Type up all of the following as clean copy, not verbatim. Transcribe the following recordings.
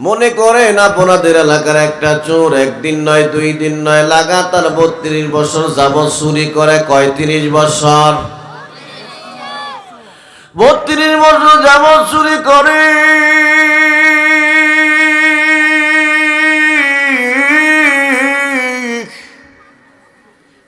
মনে করেন আপনাদের এলাকার একটা চোর একদিন নয় 2 দিন নয় লাগাতার 32 বছর যাবত চুরি করে। কয় 30 বছর? 32 বছর যাবত চুরি করে।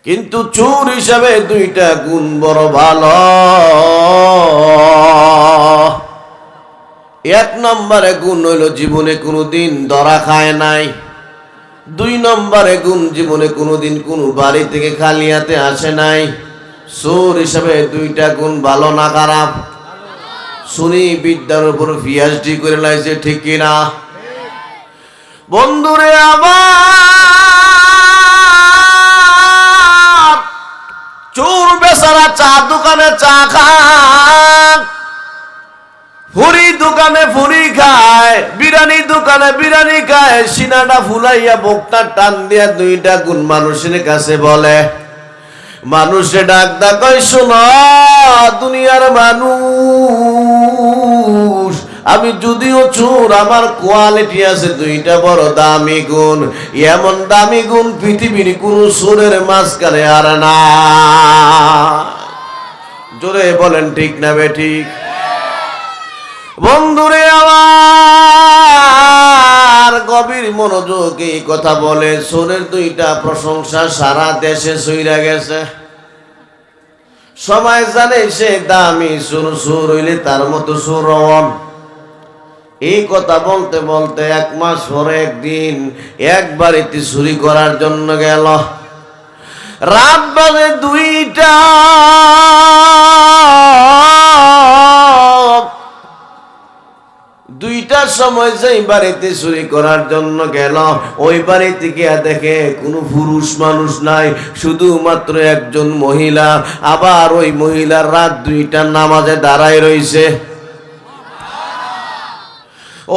কিন্তু চোর হিসাবে 2টা গুণ বড় ভালো। 1 নম্বরে গুণ হইল জীবনে কোনোদিন ধরা খায় নাই। 2 নম্বরে গুণ জীবনে কোনোদিন কোনো বাড়ি থেকে খালি হাতে আসে নাই। চোর হিসাবে 2টা গুণ ভালো না খারাপ? চুরি বিদ্যার উপর PhD করে লাইছে, ঠিক কিনা? বন্ধুরে আমার, চোর বেচারা চা দোকানে চা খায়, ফুরি দোকানে ফুরি খায়, বিরিয়ানি দোকানে বিরিয়ানি খায়, সিনাটা ফুলাইয়া বকটা টান দিয়া 2টা গুণ মানুষের কাছে বলে। মানুষে ডাক দা কয়, শোনো দুনিয়ার মানুষ, আমি যদিও চোর আমার কোয়ালিটি আছে 2টা বড় দামি গুণ। এমন দামি গুণ পৃথিবীর কোন চোরের মাঝখানে আর না। জোরে বলেন ঠিক না বেঠিক? বন্ধুরে আমার, গভীর মনোযোগ এই কথা বলে। চোরের 2টা প্রশংসা সারা দেশে ছড়িয়ে গেছে। সবাই জানে সে দামি চোর, চোর হইলে তার মতো চোর হন। এই কথা বলতে বলতে 1 মাস পরে একদিন এক বাড়িতে চুরি করার জন্য গেল। রাত বাজে 2টা। দুইটার সময় যেই বাড়িতে চুরি করার জন্য গেল, ওই বাড়িতে গিয়ে দেখে কোনো পুরুষ মানুষ নাই, শুধুমাত্র একজন মহিলা। আবার ওই মহিলার রাত 2টার নামাজে দাঁড়ায় রইছে।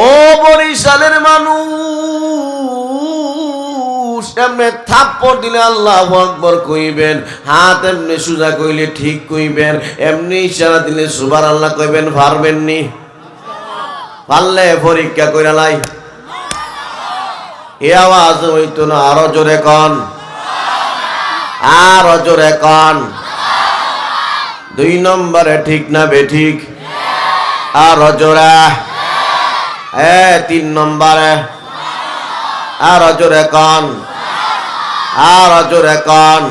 ও বরিশালের মানুষ, এমনি থাপ্পড় দিলে আল্লাহু আকবার কইবেন, হাত এমনি সোজা কইলে ঠিক কইবেন, এমনি ইশারা দিলে সুবহানাল্লাহ কইবেন, পারবেন নি? পারলে পরীক্ষা কইরা লাই। এ আওয়াজ হইতো না, আরো জোরে কন, আরো জোরে কন। 2 নম্বরে ঠিক না বেঠিক? আরো জোরে। 3 নম্বরে আরো জোরে কন, আরো জোরে কন।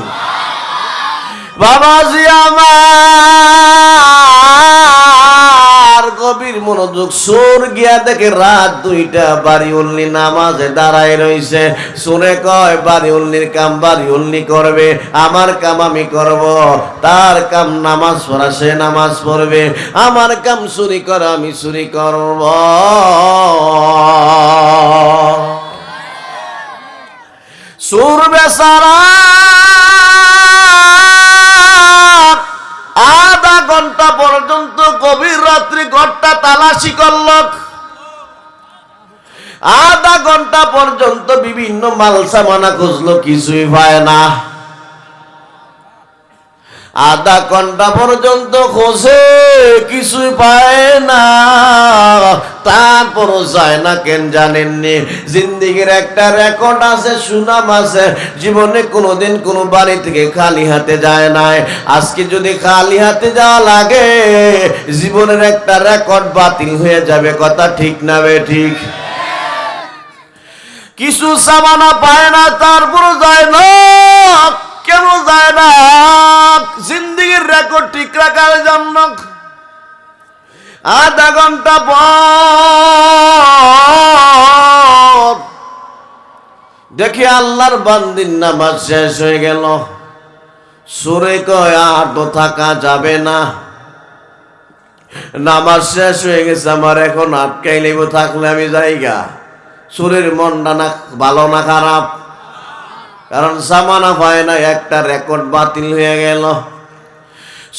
বাবাজি আমার, গভীর মনোযোগ। চোর গিয়া দেখে রাত 2টা, বাড়ি উল্লি নামাজে দাঁড়ায় রইছে। শুনে কয়, বাড়ি উল্লির কাম বাড়ি উল্লি করবে, আমার কাম আমি করব। তার কাম নামাজ পড়া, সে নামাজ পড়বে। আমার কাম চুরি করা, আমি চুরি করব। চোর বেচারা আধা ঘন্টা পর্যন্ত গভীর রাত্রি ঘরটা তালাশি করল। আধা ঘন্টা পর্যন্ত বিভিন্ন মাল সামানা খুঁজলো, কিছুই পায় না। আধা ঘন্টা পর্যন্ত খোঁজে, কিছুই পায় না। তারপরও যায় না কেন জানেননি? জিন্দেগির একটা রেকর্ড আছে, সুনাম আছে। জীবনে কোনোদিন কোনো বাড়ি থেকে খালি হাতে যায় নাই। আজকে যদি খালি হাতে যাওয়া লাগে, জীবনের একটা রেকর্ড বাতিল হয়ে যাবে। কথা ঠিক না বেঠিক? কিছু সামানা পায় না, তারপরও যায় না। কেন যায় না? জিন্দেগির রেকর্ড ঠিক রাখার জন্য। আধা ঘন্টা পর দেখি আল্লাহর বান্দির নামাজ শেষ হয়ে গেল। চোরে কয়, আর তো থাকা যাবে না, নামাজ শেষ হয়ে গেছে, আমার এখন আটকাই লেব, থাকলে আমি যাইগা। চোরের মনটা না ভালো না খারাপ? কারণ সামানা পায় না, একটা রেকর্ড বাতিল হয়ে গেল।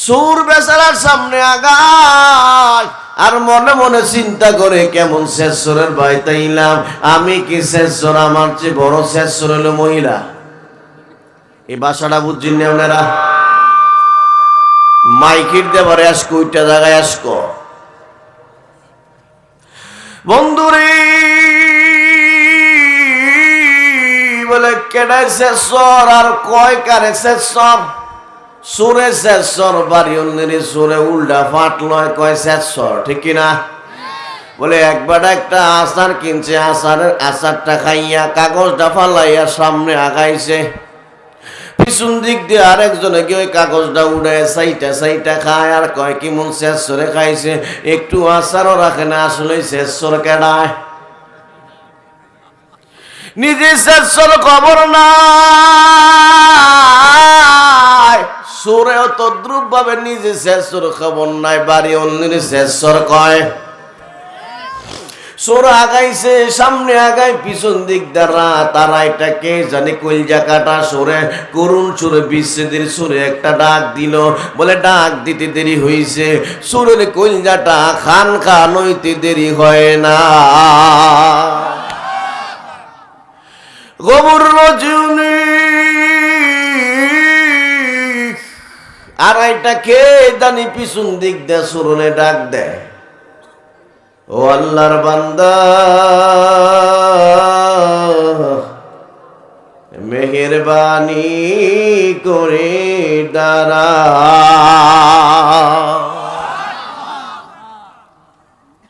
চোর বেচারার সামনে আগায়, আর মনে মনে চিন্তা করে, কেমন শেষ চোরের বাড়িতে ইলাম, আমি কি শেষ চোর? আমার চেয়ে বড় শেষ চোর হলো মহিলা। এই ভাষাটা বুঝছেন না আপনারা? মাইকির দেবারে আসকো, ওইটা জায়গায় আসকো। বন্ধুরে কেডায় শেষর আর কয় কারে শেষর সুরে শেষর বাড়ি অন্যের সুরে উল্টা ফাট লয় কয় শেষর ঠিক কিনা বলে একবার একটা আচার কিনছে আচারটা খাইয়া কাগজটা ফালাইয়া সামনে আগাইছে পিছন দিক দিয়ে আরেকজনে কি ওই কাগজটা উড়ে সাইটা খায় আর কয় কি মন শেষরে খাইছে একটু আচারও রাখে না আসলে শেষর কেডায় নিজে শেষর খবর নাই সুরেও তদ্রুপ ভাবে নিজে শেষর খবর নাই বাড়ি অন্যের শেষর কয় সোর আগাইছে সামনে আগাই পিছন দিক দ্বারা তারা এটা কে জানি কলজা কাটা সোরে করুণ সুরে বিচ্ছেদের সুরে একটা ডাক দিল বলে ডাক দিতে দেরি হইছে সুরের কলজাটা খান খান হইতে দেরি হয় না গোবর রজনী আর এটা কে জানি পিছন দিক দিয়ে সুরনে ডাক দেয় ও আল্লাহর বান্দা মেহেরবানি করে দাঁড়া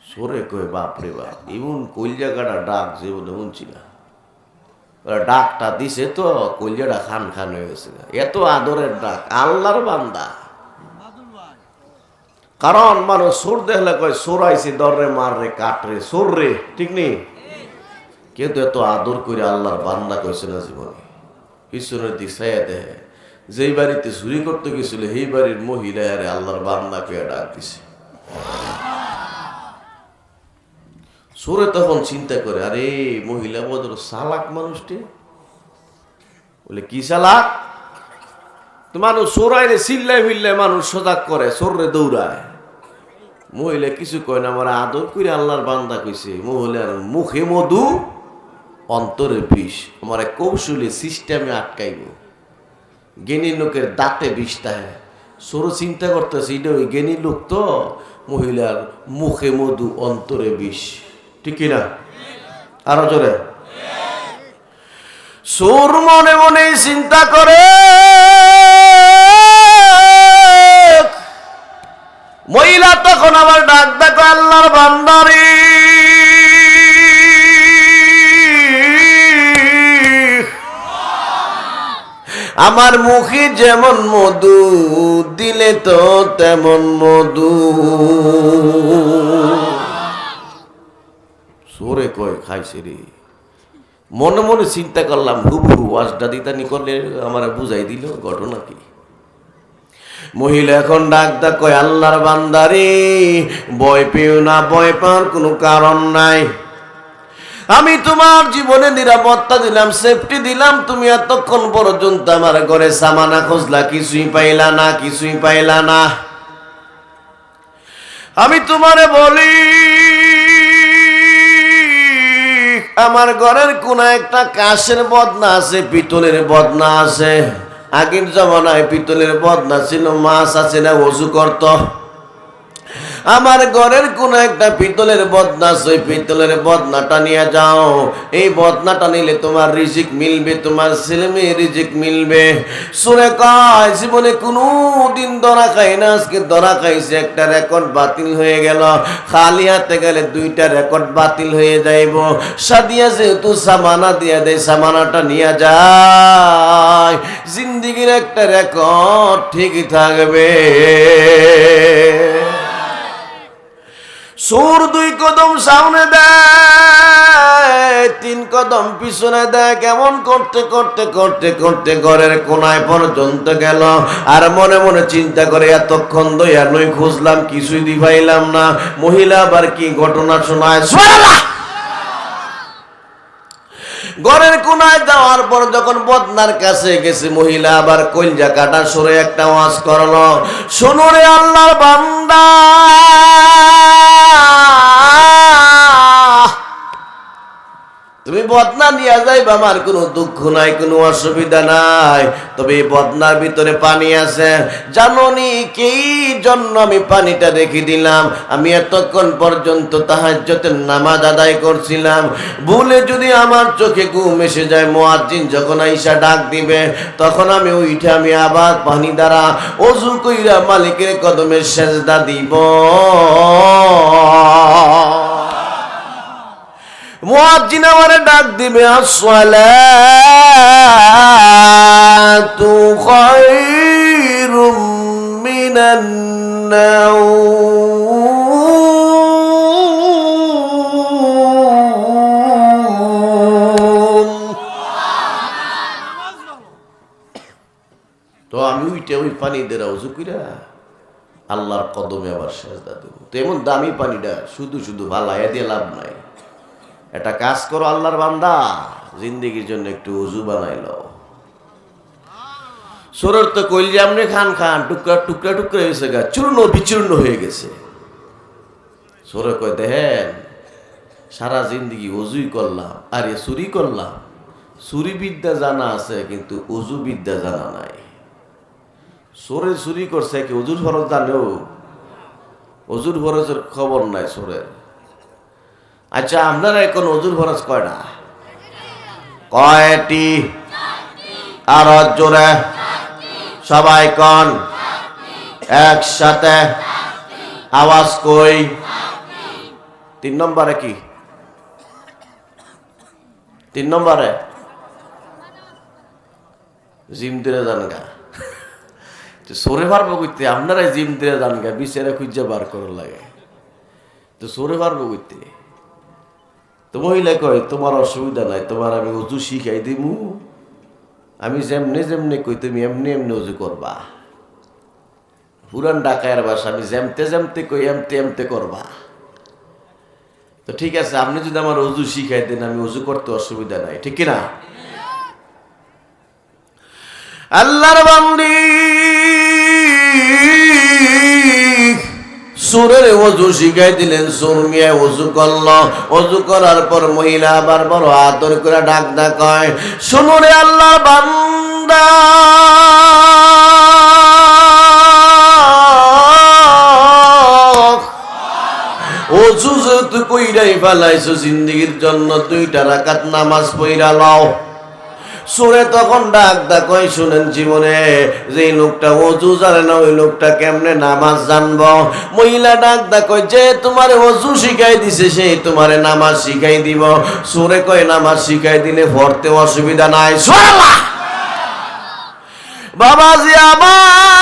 সরে কই বাপরে বাপ এমন কলজাকাটা ডাক যে বলে শুনছি না ডাকটা দিছে তো কলজাটা খান খান হয়ে গেছে এত আদরের ডাক আল্লাহর বান্দা কারণ মানুষ সোর দেখলে কয় সোরাইছি দরে মাররে কাটরে সোর রে ঠিক নেই কিন্তু এত আদর করে আল্লাহর বান্দা কইছে না জীবনে পিছনের দিক ছায়া দেয় যেই বাড়িতে চুরি করতে গেছিল সেই বাড়ির মহিলা আরে আল্লাহর বান্দাকে ডাক দিছে সোরে তখন চিন্তা করে আরে মহিলা বদর চালাক মানুষটি বলে কি চালাক তো মানুষ সোরাইলে চিল্লাই ফিল্লাই মানুষ সজাগ করে সোররে দৌড়ায় মহিলা কিছু কয় না আমার আদর করে আল্লাহর বান্দা কইছে মহিলার মুখে মধু অন্তরে বিষ আমার কৌশলী সিস্টেমে আটকাইব জ্ঞানী লোকের দাঁতে বিষটা সোর চিন্তা করতেছে এটা ওই জ্ঞানী লোক তো মহিলার মুখে মধু অন্তরে বিষ ঠিক কিনা আরো জোরে সোর মনে মনে চিন্তা করে মহিলা তখন আবার ডাক দেখো আল্লাহর বান্দারে আমার মুখে যেমন মধু দিলে তো তেমন মধু সোরে কয় খাইছে রে মনে মনে চিন্তা করলাম হুবহু ওয়াজটা দিতানি করলে আমার বুঝাই দিল ঘটনা কি মহিলা এখন ডাক কয় আল্লাহর বান্দারে ভয় পেও না ভয় পাওয়ার কোনো কারণ নাই আমি তোমার জীবনে নিরাপত্তা দিলাম সেফটি দিলাম তুমি এতক্ষণ পর্যন্ত আমার ঘরে সামানা খুঁজলা কিছুই পাইলা না আমি তোমারে বলি আমার ঘরের কোন একটা কাঁচের বদনা আছে পিতলের বদনা আছে আগের জমানায় পিতলের বদনা ছিল মাছ আছে না ওযু করত আমার ঘরের কোন একটা পিতলের বদনা আছে পিতলের বদনাটা নিয়ে যাও এই বদনাটা নিলে তোমার রিজিক মিলবে তোমার ছেলে মেয়ে রিজিক মিলবে শুনে কয় জীবনে কোনোদিন ধরা খাই না আজকে ধরা খাইছে একটা রেকর্ড বাতিল হয়ে গেল খালি হাতে গেলে দুইটা রেকর্ড বাতিল হয়ে যাইব সাদিয়া যেহেতু সামানা দিয়া দেয় সামানাটা নিয়ে যায় জিন্দিগির একটা রেকর্ড ঠিকই থাকবে সুর 2 কদম সামনে দেয় 3 কদম পিছনে দেয় কেমন করতে করতে করতে করতে ঘরের কোনায় পর্যন্ত গেল আর মনে মনে চিন্তা করে এতক্ষণ দইয়া নই খুঁজলাম কিছুই দি পাইলাম না মহিলা আবার কি ঘটনা শোনায় সুবহানাল্লাহ ঘরের কোনায় যাওয়ার পর যখন বদনার কাছে গেছে মহিলা আবার কলজা কাটা সরে একটা ওয়াজ করলো শোনো রে আল্লাহর বান্দা তুমি বদনা নিয়ে যাইবা, আমার কোনো দুঃখ নাই, কোনো অসুবিধা নাই। তবে এই বদনার ভিতরে পানি আছে। জানোনি কি জন্য আমি পানিটা রেখে দিলাম? আমি এতক্ষণ পর্যন্ত তাহাজ্জুদের নামাজ আদায় করছিলাম। ভুলে যদি আমার চোখে ঘুম এসে যায়, মুয়াজ্জিন যখন আইসা ডাক দিবে, তখন আমি উঠে আমি আবার পানি দ্বারা ওযু কইরা মালিকের কদমে সেজদা দিব। মুয়াজ্জিন আমারে ডাক দিবে, আসসালাতু খায়রুম মিনান নাওম। তো আমি উইটা ওই পানি দিয়ে ওযু কইরা আল্লাহর কদমে আবার সেজদা দেব। তো এমন দামি পানিটা শুধু শুধু ভালাইয়া দিয়ে লাভ নাই। একটা কাজ করো আল্লাহর বান্দা, জিন্দেগির জন্য একটু ওযু বানাইলো। শরীর তো কইলে আমনে খান খান টুকরা টুকরা টুকরা হয়েছে গা, চূর্ণ বিচূর্ণ হয়ে গেছে। সরে কয় দেখেন, সারা জিন্দেগি ওযুই করলাম, আরে চুরি করলাম। চুরি বিদ্যা জানা আছে, কিন্তু ওযু বিদ্যা জানা নাই। সোরে চুরি করছে কি ওযুর ফরজ জানেও? ওযুর ফরজের খবর নাই সোরের। আচ্ছা, আপনারা এখন ওযুর ফরজ কয়টা? কয়টি? আর জোরে সবাই কন একসাথে, আওয়াজ কই। 3 নম্বরে কি? 3 নম্বরে জিম দিলে জানগা। সরে পারবো কইতে? আপনারাই জিম দিলে জানগা, বিচারে খুঁজে বার করার লাগে। তো সরে পারবো কইতে? তো মহিলা কয়, তোমার অসুবিধা নাই, তোমার আমি ওযু শিখাই দিমু। আমি যেমনে যেমনে কই তুমি এমনি এমনি ওযু করবা। পুরান ঢাকায়ের ভাষা, আমি যেমতে যেমতে কই এমতে এমতে করবা। তো ঠিক আছে, আপনি যদি আমার ওযু শিখাই দেন, আমি ওযু করতে অসুবিধা নাই, ঠিক কিনা? আল্লাহর বান্দি সুরের ওযু শিখাই দিলেন। সুর মিয়া ওযু করল। ওযু করার পর মহিলা আবার বড় আদর করে ডাক ডাক কয়, শোনো রে আল্লাহর বান্দা, ওযু যেহেতু কইরাই ফেলাইছো, জিন্দেগির জন্য 2টা রাকাত নামাজ পড়া লও। সুরে তখন ডাক ডাক কয়, শুনেন, জীবনে যে লোকটা ওযু জানে না, ওই লোকটা কেমনে নামাজ জানবো? মহিলা ডাক ডাক কয়, যে তোমার ওযু শিখাই দিছে, সেই তোমারে নামাজ শিখাই দিব। সুরে কয়, নামাজ শিখাই দিলে পড়তে অসুবিধা নাই। সুবহানাল্লাহ। বাবাজি আমার,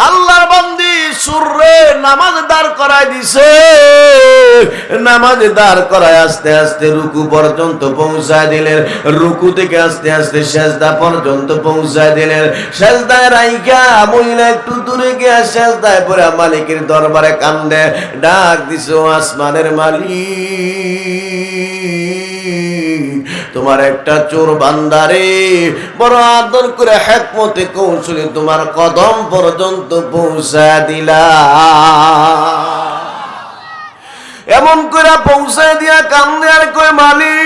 আল্লাহর বান্দি সুরে নামাজ দাঁড় করাই দিছে। নামাজ দাঁড় করায় আস্তে আস্তে রুকু পর্যন্ত পৌঁছায় দিলেন। রুকু থেকে আস্তে আস্তে সেজদা পর্যন্ত পৌঁছায় দিলেন। সেজদায় রাইখা মহিলা একটু দূরে গিয়া সেজদায় পড়ে মালিকের দরবারে কান্দে। ডাক দিছে, ও আসমানের মালিক, তোমার একটা চোর বান্দারে বড় আদর করে হিকমতে কৌশলে তোমার কদম পর্যন্ত পৌঁছায় দিলা। এমন করে পৌঁছায় দিয়া কান্দে আর কয়, মালিক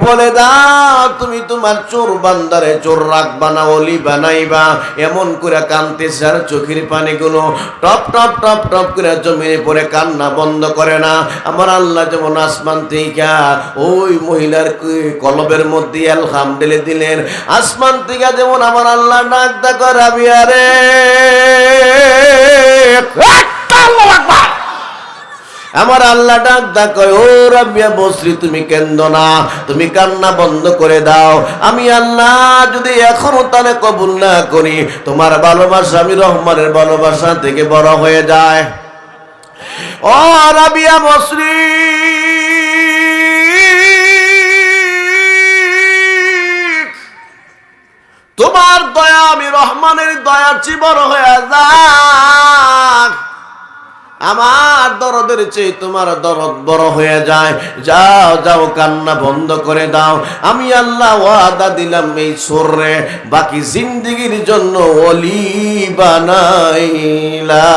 বলে দাও, তুমি তোমার চোর বান্দারে চোর রাখবা না, ওলি বানাইবা। এমন করে কান্দতেছে আর চোখের পানিগুলো টপ টপ টপ টপ করে জমিনে পড়ে, কান্না বন্ধ করে না। আমার আল্লাহ যেমন আসমান থেকে ওই মহিলার কলবের মধ্যে এলহাম ঢেলে দিলেন, আসমান থেকে যেমন আমার আল্লাহ ডাক ডাক রাবিয়া রে, আমার আল্লাহ ডাক ডাক কয়, ও রাবিয়া বসরি, তুমি কেন্দো না, তুমি কান্না বন্ধ করে দাও। আমি আল্লাহ যদি এখনো তারে কবুল না করি, তোমার ভালোবাসা আমি রহমানের ভালোবাসা থেকে বড় হয়ে যায়। ও রাবিয়া বসরি, তোমার দয়া আমি রহমানের দয়ার চেয়ে বড় হয়ে যাক। আমার দরদের চেয়ে তোমার দরদ বড় হয়ে যায়। যাও যাও, কান্না বন্ধ করে দাও। আমি আল্লাহ ওয়াদা দিলাম, এই সুরে বাকি জিন্দেগির জন্য ওলি বানাইলা।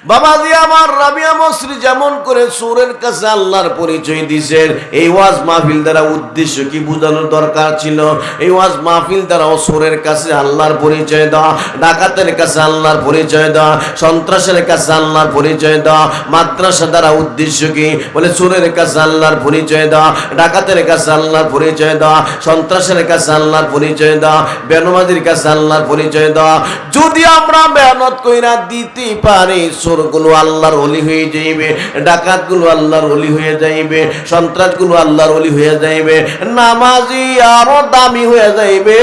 বাবাজি আমার রাবিয়া মসরি যেমন করে সুরের কাছে আল্লাহর পরিচয় দিয়েছেন, এই ওয়াজ মাহফিল দ্বারা উদ্দেশ্য কি বোঝানোর দরকার ছিল? এই ওয়াজ মাহফিল দ্বারা সুরের কাছে আল্লাহর পরিচয় দেওয়া, ডাকাতের কাছে আল্লাহর পরিচয় দেওয়া, সন্ত্রাসের কাছে আল্লাহর পরিচয় দেওয়া। মাদ্রাসা দ্বারা উদ্দেশ্য কি? বলে সুরের কাছে আল্লাহর পরিচয় দেওয়া, ডাকাতের কাছে আল্লাহর পরিচয় দেওয়া, সন্ত্রাসের কাছে আল্লাহর পরিচয় দেওয়া, বেনমাজির কাছে আল্লাহর পরিচয় দেওয়া। যদি আমরা মেহনত কইরা দিতে পারি, চোরগুলো আল্লাহর ওলি হয়ে যাইবে, ডাকাতগুলো আল্লাহর ওলি হয়ে যাইবে, সন্ত্রাসগুলো আল্লাহর ওলি হয়ে যাইবে, নামাজি আরো দামি হয়ে যাইবে।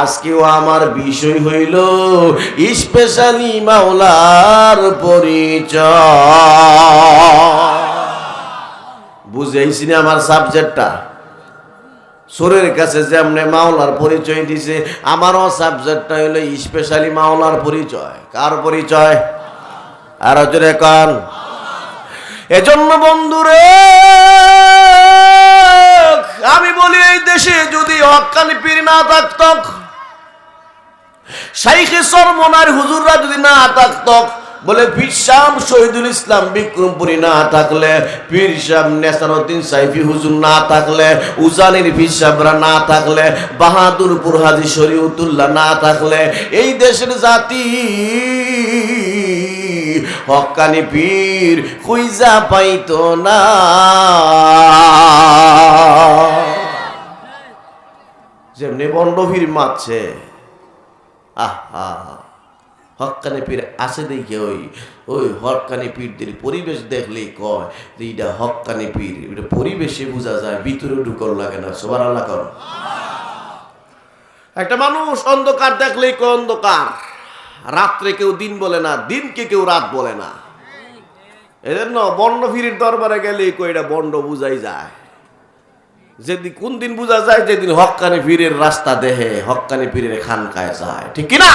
আজকেও আমার বিষয় হইল স্পেশালি মাওলার পরিচয়। বুঝাইছি না আমার সাবজেক্টটা? সুরের কাছে যেমনে মাওলার পরিচয় দিছে, আমারও সাবজেক্টটা হলো স্পেশালি মাওলার পরিচয়। কার পরিচয়? আরো জোরে কান। এজন্য বন্ধুরে আমি বলি, এই দেশে যদি হক্কানি পীর না থাকত, শাইখে সরমনার হুজুররা যদি না থাকত, বলে পীর সাহেব শহীদুল ইসলাম বিক্রমপুরী না থাকলে, পীর সাহেব নেসারউদ্দিন সাইফি হুজুর না থাকলে, উজানির পীর সাহেবরা না থাকলে, বাহাদুরপুর হাজী শরীয়তুল্লাহ না থাকলে, এই দেশের জাতি হক্কানি পীর খুঁজা পাইতো না। যেমনি বন্ড পীর মারছে, আহা হক্কানি পীর আছে দেখে ওই হক্কানি পীরদের পরিবেশ দেখলেই কয় যে এটা হক্কানি পীর। এটা পরিবেশে বোঝা যায়, ভিতরে ঢুকর লাগে না। সুবহানাল্লাহ কর। একটা মানুষ অন্ধকার দেখলেই কয় অন্ধকার, রাত্রে কেউ দিন বলে না, দিনকে কেউ রাত বলে না। এজন্য বন্ড পীরের দরবারে গেলে কয় এটা বন্ড বুঝাই যায়। যেদিন কোন দিন বোঝা যায়? যেদিন হক্কানি পীরের রাস্তা দেহে, হক্কানি পীরের খানকায় যায়। ঠিক কিনা?